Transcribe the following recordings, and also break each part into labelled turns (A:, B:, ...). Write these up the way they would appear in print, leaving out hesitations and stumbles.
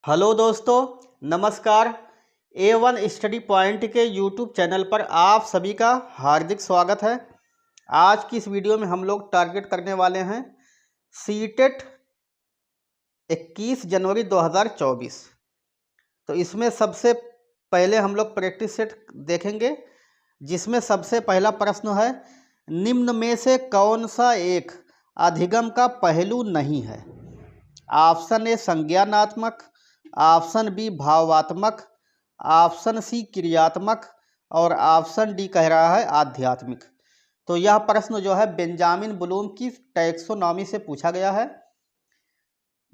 A: Hello दोस्तों, नमस्कार। A1 study point के यूट्यूब चैनल पर आप सभी का हार्दिक स्वागत है। आज की इस वीडियो में हम लोग टारगेट करने वाले हैं सीटेट 21 जनवरी 2024। तो इसमें सबसे पहले हम लोग प्रैक्टिस सेट देखेंगे, जिसमें सबसे पहला प्रश्न है, निम्न में से कौन सा एक अधिगम का पहलू नहीं है? ऑप्शन ए संज्ञानात्मक, ऑप्शन बी भावात्मक, ऑप्शन सी क्रियात्मक और ऑप्शन डी कह रहा है आध्यात्मिक। तो यह प्रश्न जो है बेंजामिन ब्लूम की टैक्सोनॉमी से पूछा गया है।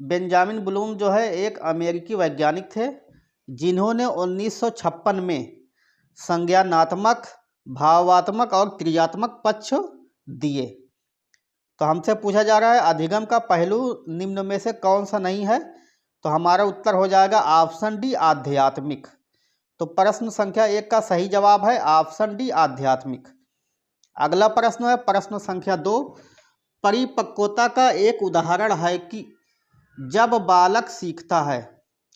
A: बेंजामिन ब्लूम जो है एक अमेरिकी वैज्ञानिक थे, जिन्होंने 1956 में संज्ञानात्मक, भावात्मक और क्रियात्मक पक्ष दिए। तो हमसे पूछा जा रहा है अधिगम का पहलू निम्न में से कौन सा नहीं है? तो हमारा उत्तर हो जाएगा ऑप्शन डी आध्यात्मिक। तो प्रश्न संख्या 1 का सही जवाब है ऑप्शन डी आध्यात्मिक। अगला प्रश्न है प्रश्न संख्या 2, परिपक्वता का एक उदाहरण है कि जब बालक सीखता है।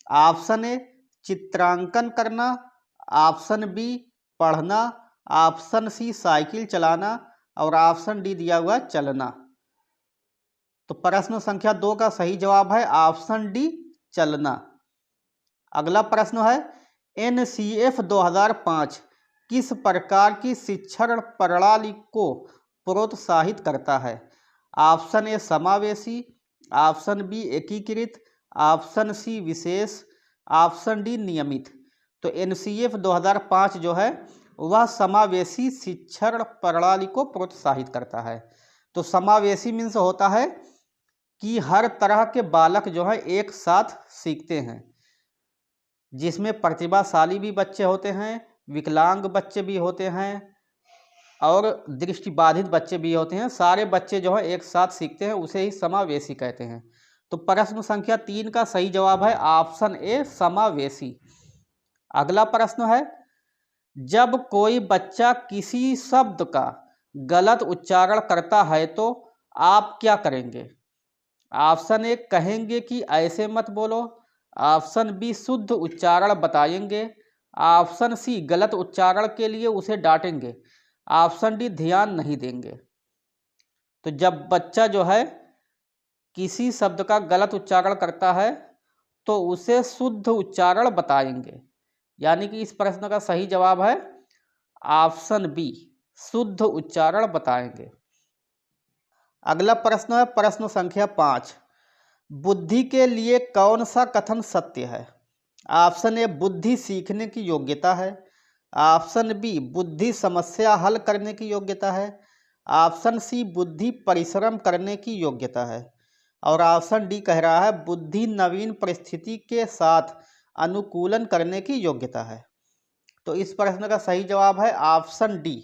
A: ऑप्शन ए चित्रांकन करना, ऑप्शन बी पढ़ना, ऑप्शन सी साइकिल चलाना और ऑप्शन डी दिया हुआ चलना। तो प्रश्न संख्या 2 का सही जवाब है ऑप्शन डी चलना। अगला प्रश्न है NCF 2005 किस प्रकार की शिक्षण प्रणाली को प्रोत्साहित करता है? ऑप्शन ए समावेशी, ऑप्शन बी एकीकृत, ऑप्शन सी विशेष, ऑप्शन डी नियमित। तो NCF 2005 जो है वह समावेशी शिक्षण प्रणाली को प्रोत्साहित करता है। तो समावेशी मीन्स होता है कि हर तरह के बालक जो है एक साथ सीखते हैं, जिसमें प्रतिभाशाली भी बच्चे होते हैं, विकलांग बच्चे भी होते हैं और दृष्टिबाधित बच्चे भी होते हैं। सारे बच्चे जो है एक साथ सीखते हैं, उसे ही समावेशी कहते हैं। तो प्रश्न संख्या 3 का सही जवाब है ऑप्शन ए समावेशी। अगला प्रश्न है, जब कोई बच्चा किसी शब्द का गलत उच्चारण करता है तो आप क्या करेंगे? ऑप्शन ए कहेंगे कि ऐसे मत बोलो, ऑप्शन बी शुद्ध उच्चारण बताएंगे, ऑप्शन सी गलत उच्चारण के लिए उसे डांटेंगे, ऑप्शन डी ध्यान नहीं देंगे। तो जब बच्चा जो है किसी शब्द का गलत उच्चारण करता है तो उसे शुद्ध उच्चारण बताएंगे, यानी कि इस प्रश्न का सही जवाब है ऑप्शन बी शुद्ध उच्चारण बताएंगे। अगला प्रश्न है प्रश्न संख्या 5, बुद्धि के लिए कौन सा कथन सत्य है? ऑप्शन ए बुद्धि सीखने की योग्यता है, ऑप्शन बी बुद्धि समस्या हल करने की योग्यता है, ऑप्शन सी बुद्धि परिश्रम करने की योग्यता है और ऑप्शन डी कह रहा है बुद्धि नवीन परिस्थिति के साथ अनुकूलन करने की योग्यता है। तो इस प्रश्न का सही जवाब है ऑप्शन डी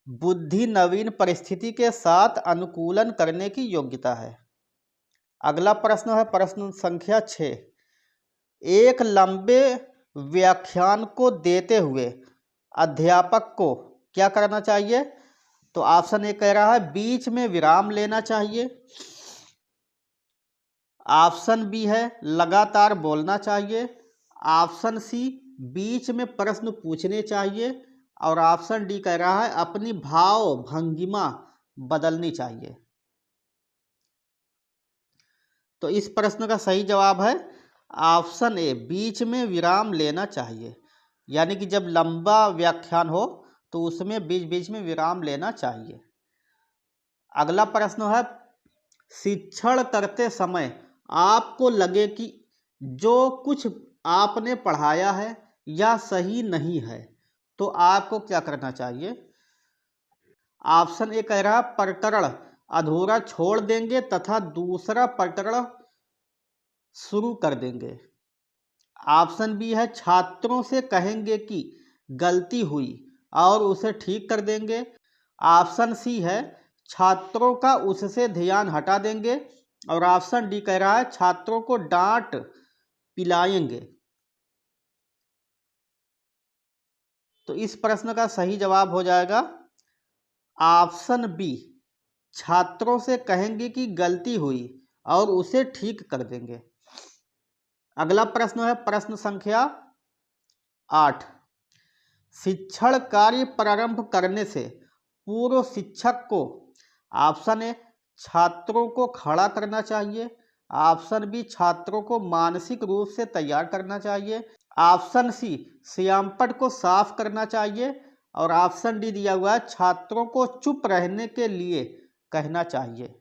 A: बुद्धि नवीन परिस्थिति के साथ अनुकूलन करने की योग्यता है। अगला प्रश्न है प्रश्न संख्या 6, एक लंबे व्याख्यान को देते हुए अध्यापक को क्या करना चाहिए? तो ऑप्शन ए कह रहा है बीच में विराम लेना चाहिए, ऑप्शन बी है लगातार बोलना चाहिए, ऑप्शन सी बीच में प्रश्न पूछने चाहिए और ऑप्शन डी कह रहा है अपनी भाव भंगिमा बदलनी चाहिए। तो इस प्रश्न का सही जवाब है ऑप्शन ए बीच में विराम लेना चाहिए, यानी कि जब लंबा व्याख्यान हो तो उसमें बीच बीच में विराम लेना चाहिए। अगला प्रश्न है, शिक्षण करते समय आपको लगे कि जो कुछ आपने पढ़ाया है या सही नहीं है तो आपको क्या करना चाहिए? ऑप्शन ए कह रहा प्रकरण अधूरा छोड़ देंगे तथा दूसरा प्रकरण शुरू कर देंगे, ऑप्शन बी है छात्रों से कहेंगे कि गलती हुई और उसे ठीक कर देंगे, ऑप्शन सी है छात्रों का उससे ध्यान हटा देंगे और ऑप्शन डी कह रहा है छात्रों को डांट पिलाएंगे। तो इस प्रश्न का सही जवाब हो जाएगा ऑप्शन बी छात्रों से कहेंगे कि गलती हुई और उसे ठीक कर देंगे। अगला प्रश्न है प्रश्न संख्या 8। शिक्षण कार्य प्रारंभ करने से पूर्व शिक्षक को ऑप्शन ए छात्रों को खड़ा करना चाहिए, ऑप्शन बी छात्रों को मानसिक रूप से तैयार करना चाहिए, ऑप्शन सी श्यामपट्ट को साफ करना चाहिए और ऑप्शन डी दिया हुआ है छात्रों को चुप रहने के लिए कहना चाहिए।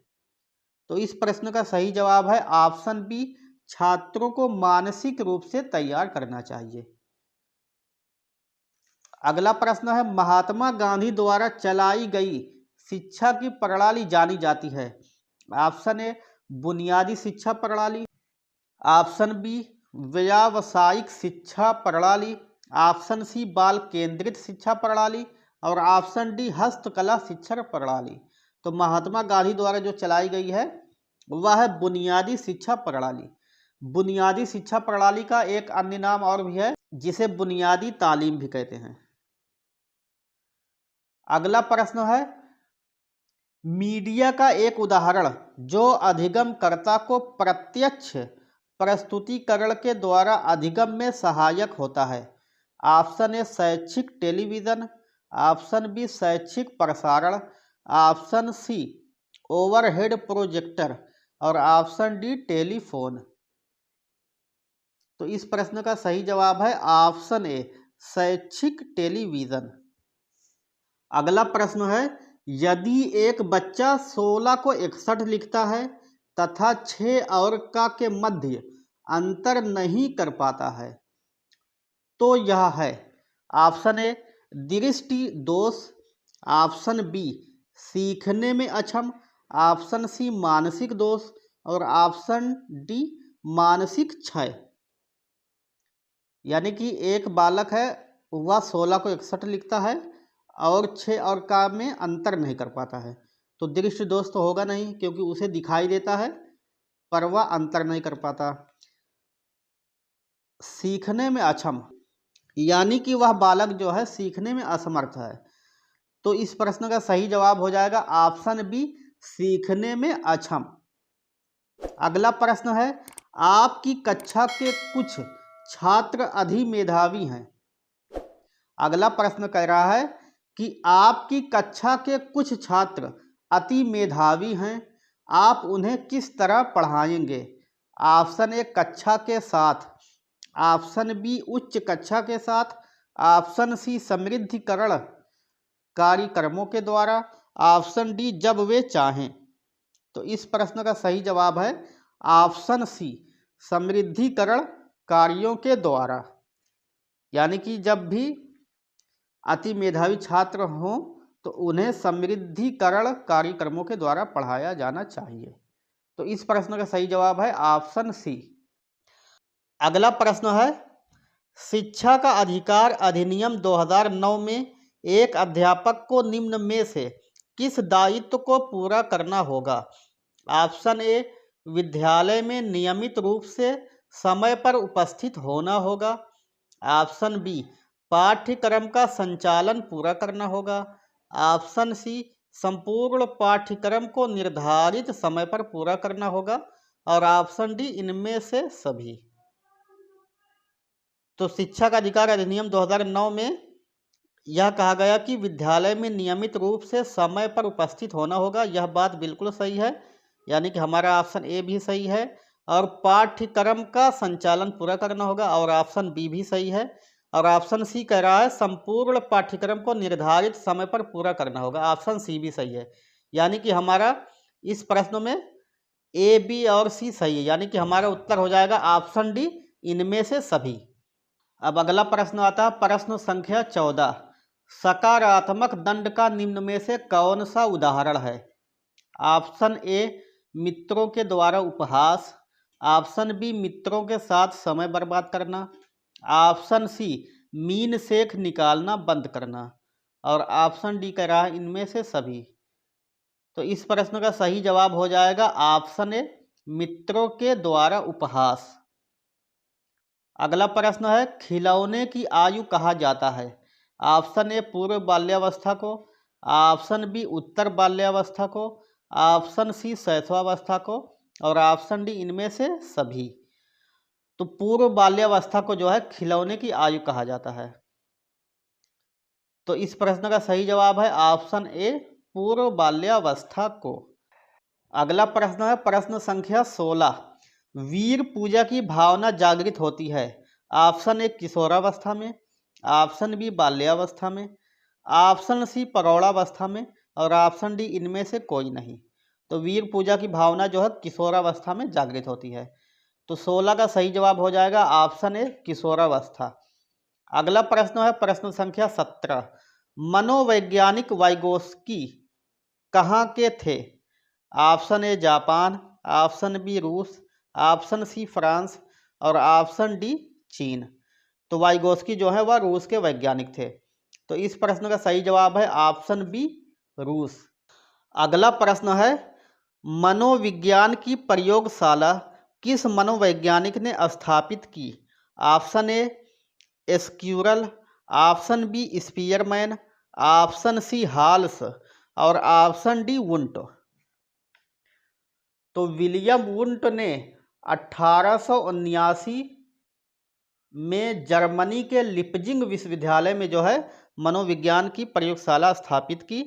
A: तो इस प्रश्न का सही जवाब है ऑप्शन बी छात्रों को मानसिक रूप से तैयार करना चाहिए। अगला प्रश्न है महात्मा गांधी द्वारा चलाई गई शिक्षा की प्रणाली जानी जाती है। ऑप्शन ए बुनियादी शिक्षा प्रणाली, ऑप्शन बी व्यावसायिक शिक्षा प्रणाली, ऑप्शन सी बाल केंद्रित शिक्षा प्रणाली और ऑप्शन डी हस्तकला शिक्षा प्रणाली। तो महात्मा गांधी द्वारा जो चलाई गई है वह है बुनियादी शिक्षा प्रणाली। बुनियादी शिक्षा प्रणाली का एक अन्य नाम और भी है जिसे बुनियादी तालीम भी कहते हैं। अगला प्रश्न है मीडिया का एक उदाहरण जो अधिगमकर्ता को प्रत्यक्ष प्रस्तुतिकरण के द्वारा अधिगम में सहायक होता है। ऑप्शन ए शैक्षिक टेलीविज़न, ऑप्शन बी शैक्षिक प्रसारण, ऑप्शन सी ओवरहेड प्रोजेक्टर और ऑप्शन डी टेलीफोन। तो इस प्रश्न का सही जवाब है ऑप्शन ए शैक्षिक टेलीविज़न। अगला प्रश्न है यदि एक बच्चा 16 को 61 लिखता है तथा 6 और का के मध्य अंतर नहीं कर पाता है तो यह है ऑप्शन ए दृष्टि दोष, ऑप्शन बी सीखने में अक्षम, ऑप्शन सी मानसिक दोष और ऑप्शन डी मानसिक क्षय। यानी कि एक बालक है वह 16 को 61 लिखता है और 6 और का में अंतर नहीं कर पाता है तो दृष्टि दोष तो होगा नहीं क्योंकि उसे दिखाई देता है पर वह अंतर नहीं कर पाता। सीखने में अक्षम यानी कि वह बालक जो है सीखने में असमर्थ है तो इस प्रश्न का सही जवाब हो जाएगा ऑप्शन बी सीखने में अक्षम। अगला प्रश्न है आपकी कक्षा के कुछ छात्र अधिमेधावी हैं। अगला प्रश्न कह रहा है कि आपकी कक्षा के कुछ छात्र अति मेधावी हैं, आप उन्हें किस तरह पढ़ाएंगे। ऑप्शन ए कक्षा के साथ, ऑप्शन बी उच्च कक्षा के साथ, ऑप्शन सी समृद्धिकरण कार्यक्रमों के द्वारा, ऑप्शन डी जब वे चाहें। तो इस प्रश्न का सही जवाब है ऑप्शन सी समृद्धिकरण कार्यों के द्वारा। यानी कि जब भी अति मेधावी छात्र हों तो उन्हें समृद्धिकरण कार्यक्रमों के द्वारा पढ़ाया जाना चाहिए। तो इस प्रश्न का सही जवाब है ऑप्शन सी। अगला प्रश्न है शिक्षा का अधिकार अधिनियम 2009 में एक अध्यापक को निम्न में से किस दायित्व को पूरा करना होगा। ऑप्शन ए विद्यालय में नियमित रूप से समय पर उपस्थित होना होगा, ऑप्शन बी पाठ्यक्रम का संचालन पूरा करना होगा, ऑप्शन सी संपूर्ण पाठ्यक्रम को निर्धारित समय पर पूरा करना होगा और ऑप्शन डी इनमें से सभी। तो शिक्षा का अधिकार अधिनियम 2009 में यह कहा गया कि विद्यालय में नियमित रूप से समय पर उपस्थित होना होगा। यह बात बिल्कुल सही है, यानी कि हमारा ऑप्शन ए भी सही है। और पाठ्यक्रम का संचालन पूरा करना होगा और ऑप्शन बी भी सही है। और ऑप्शन सी कह रहा है संपूर्ण पाठ्यक्रम को निर्धारित समय पर पूरा करना होगा, ऑप्शन सी भी सही है। यानी कि हमारा इस प्रश्न में ए बी और सी सही है, यानी कि हमारा उत्तर हो जाएगा ऑप्शन डी इनमें से सभी। अब अगला प्रश्न आता है प्रश्न संख्या 14। सकारात्मक दंड का निम्न में से कौन सा उदाहरण है। ऑप्शन ए मित्रों के द्वारा उपहास, ऑप्शन बी मित्रों के साथ समय बर्बाद करना, ऑप्शन सी मीन सेख निकालना बंद करना और ऑप्शन डी कह रहा है इनमें से सभी। तो इस प्रश्न का सही जवाब हो जाएगा ऑप्शन ए मित्रों के द्वारा उपहास। अगला प्रश्न है खिलौने की आयु कहा जाता है। ऑप्शन ए पूर्व बाल्यावस्था को, ऑप्शन बी उत्तर बाल्यावस्था को, ऑप्शन सी शैशवावस्था को और ऑप्शन डी इनमें से सभी। तो पूर्व बाल्यावस्था को जो है खिलौने की आयु कहा जाता है। तो इस प्रश्न का सही जवाब है ऑप्शन ए, पूर्व बाल्यावस्था को। अगला प्रश्न है प्रश्न संख्या 16। वीर पूजा की भावना जागृत होती है। ऑप्शन ए किशोरावस्था में, ऑप्शन बी बाल्यावस्था में, ऑप्शन सी प्रौढ़ावस्था में और ऑप्शन डी इनमें से कोई नहीं। तो वीर पूजा की भावना जो है किशोरावस्था में जागृत होती है। तो 16 का सही जवाब हो जाएगा ऑप्शन ए किशोरावस्था। अगला प्रश्न है प्रश्न संख्या 17। मनोवैज्ञानिक वाइगोस्की कहाँ के थे? Option A Japan, option B रूस, ऑप्शन सी फ्रांस और ऑप्शन डी चीन। तो वाइगोस्की जो है वह रूस के वैज्ञानिक थे। तो इस प्रश्न का सही जवाब है ऑप्शन बी रूस। अगला प्रश्न है मनोविज्ञान की प्रयोगशाला किस मनोवैज्ञानिक ने स्थापित की? ऑप्शन ए स्क्यूरल, option B Spearman, option C Halls और ऑप्शन डी वुंट। तो विलियम वुंट ने 1879 में जर्मनी के लिप्जिंग विश्वविद्यालय में जो है मनोविज्ञान की प्रयोगशाला स्थापित की।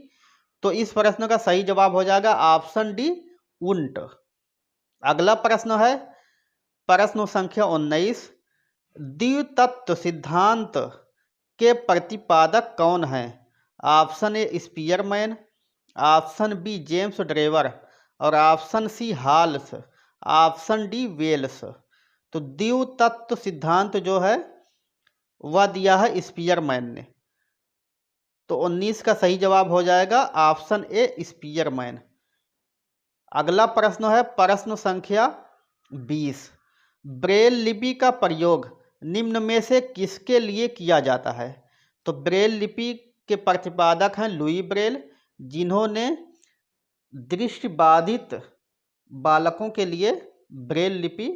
A: तो इस प्रश्न का सही जवाब हो जाएगा ऑप्शन डी वुंट। अगला प्रश्न है प्रश्न संख्या 19। द्वितत्व सिद्धांत के प्रतिपादक कौन है? Option A Spearman, option B James Drever और option C Halls, option D Wells. तो द्वितत्व सिद्धांत जो है वह दिया है स्पीयरमैन ने। तो 19 का सही जवाब हो जाएगा ऑप्शन ए स्पीयरमैन। अगला प्रश्न है प्रश्न संख्या 20। ब्रेल लिपि का प्रयोग निम्न में से किसके लिए किया जाता है? तो ब्रेल लिपि के प्रतिपादक हैं लुई ब्रेल, जिन्होंने दृष्टिबाधित बालकों के लिए ब्रेल लिपि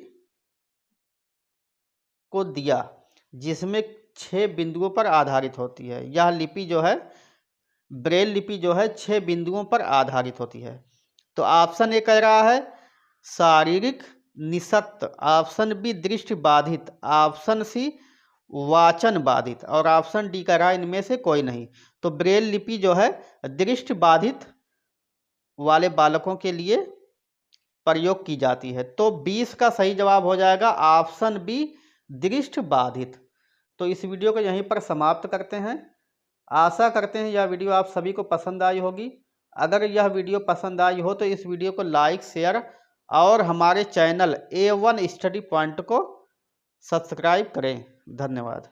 A: को दिया, जिसमें 6 बिंदुओं पर आधारित होती है। यह लिपि जो है ब्रेल लिपि जो है 6 बिंदुओं पर आधारित होती है। तो ऑप्शन ए कह रहा है शारीरिक निषत्त, ऑप्शन बी दृष्टि बाधित, ऑप्शन सी वाचन बाधित और ऑप्शन डी कह रहा है इनमें से कोई नहीं। तो ब्रेल लिपि जो है दृष्टि बाधित वाले बालकों के लिए प्रयोग की जाती है। तो 20 का सही जवाब हो जाएगा ऑप्शन बी दृष्टि बाधित। तो इस वीडियो को यहीं पर समाप्त करते हैं। आशा करते हैं यह वीडियो आप सभी को पसंद आई होगी। अगर यह वीडियो पसंद आई हो तो इस वीडियो को लाइक, शेयर और हमारे चैनल A1 स्टडी पॉइंट को सब्सक्राइब करें। धन्यवाद।